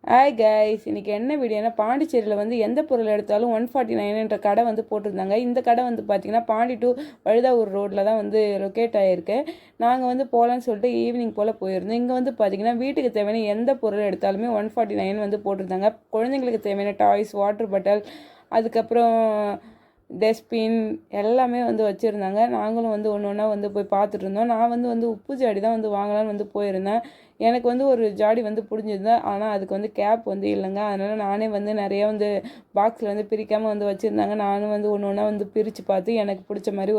Hi guys, இன்றைக்கி என்ன வீடியோனா பாண்டிச்சேரியில் வந்து எந்த பொருள் எடுத்தாலும் 149 கடை வந்து போட்டிருந்தாங்க. இந்த கடை வந்து பார்த்திங்கன்னா பாண்டி டு வழுதாவூர் ரோட்டில் தான் வந்து லொக்கேட் ஆகிருக்கு. நாங்கள் வந்து போகலான்னு சொல்லிட்டு ஈவினிங் போல் போயிருந்தோம். இங்கே வந்து பார்த்திங்கன்னா வீட்டுக்கு தேவையான எந்த பொருள் எடுத்தாலுமே 149 வந்து போட்டிருந்தாங்க. குழந்தைங்களுக்கு தேவையான டாய்ஸ், வாட்டர் பாட்டில், அதுக்கப்புறம் டஸ்ட்பின் எல்லாமே வந்து வச்சுருந்தாங்க. நாங்களும் வந்து ஒன்று ஒன்றா வந்து போய் பார்த்துட்டு இருந்தோம். நான் வந்து உப்பு ஜாடி தான் வந்து வாங்கலான்னு வந்து போயிருந்தேன். எனக்கு வந்து ஒரு ஜாடி வந்து பிடிச்சிருந்தேன். ஆனால் அதுக்கு வந்து கேப் வந்து இல்லைங்க. அதனால் நானே வந்து நிறையா வந்து பாக்ஸில் வந்து பிரிக்காமல் வந்து வச்சுருந்தாங்க. நானும் வந்து ஒன்று ஒன்றா வந்து பிரித்து பார்த்து எனக்கு பிடிச்ச மாதிரி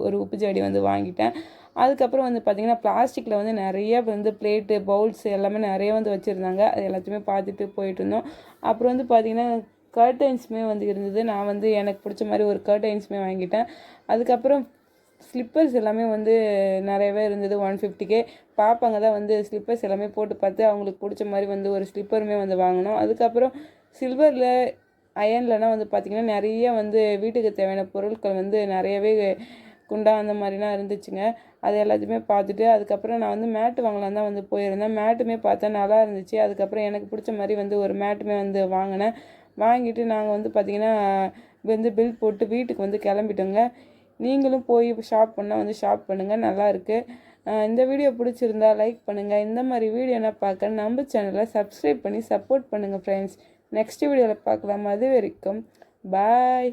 ஒரு உப்பு ஜாடி வந்து வாங்கிட்டேன். அதுக்கப்புறம் வந்து பார்த்திங்கன்னா பிளாஸ்டிக்கில் வந்து நிறைய வந்து பிளேட்டு, பவுல்ஸ் எல்லாமே நிறைய வந்து வச்சுருந்தாங்க. அது எல்லாத்தையுமே பார்த்துட்டு போயிட்டு இருந்தோம். அப்புறம் வந்து பார்த்திங்கன்னா கர்டைன்ஸுமே வந்து இருந்தது. நான் வந்து எனக்கு பிடிச்ச மாதிரி ஒரு கர்டைன்ஸுமே வாங்கிட்டேன். அதுக்கப்புறம் ஸ்லிப்பர்ஸ் எல்லாமே வந்து நிறையவே இருந்தது. 150க்கே பாப்பாங்க தான் வந்து ஸ்லிப்பர்ஸ் எல்லாமே போட்டு பார்த்து அவங்களுக்கு பிடிச்ச மாதிரி வந்து ஒரு ஸ்லிப்பருமே வந்து வாங்கினோம். அதுக்கப்புறம் சில்வரில் அயன்லலாம் வந்து பார்த்திங்கன்னா நிறைய வந்து வீட்டுக்கு தேவையான பொருட்கள் வந்து நிறையவே குண்டா அந்த மாதிரிலாம் இருந்துச்சுங்க. அது எல்லாத்தையுமே பார்த்துட்டு அதுக்கப்புறம் நான் வந்து மேட்டு வாங்கலாம் தான் வந்து போயிருந்தேன். மேட்டுமே பார்த்தேன், நல்லா இருந்துச்சு. அதுக்கப்புறம் எனக்கு பிடிச்ச மாதிரி வந்து ஒரு மேட்டுமே வந்து வாங்கினேன். வாங்கிட்டு நாங்கள் வந்து பார்த்திங்கன்னா வந்து பில் போட்டு வீட்டுக்கு வந்து கிளம்பிட்டோங்க. நீங்களும் போய் ஷாப் பண்ணால் வந்து ஷாப் பண்ணுங்கள், நல்லாயிருக்கு. இந்த வீடியோ பிடிச்சிருந்தா லைக் பண்ணுங்கள். இந்த மாதிரி வீடியோனா பார்க்க நம்ம சேனலை சப்ஸ்கிரைப் பண்ணி சப்போர்ட் பண்ணுங்கள் ஃப்ரெண்ட்ஸ். நெக்ஸ்ட் வீடியோவில் பார்க்கலாம். அது வரைக்கும் பாய்.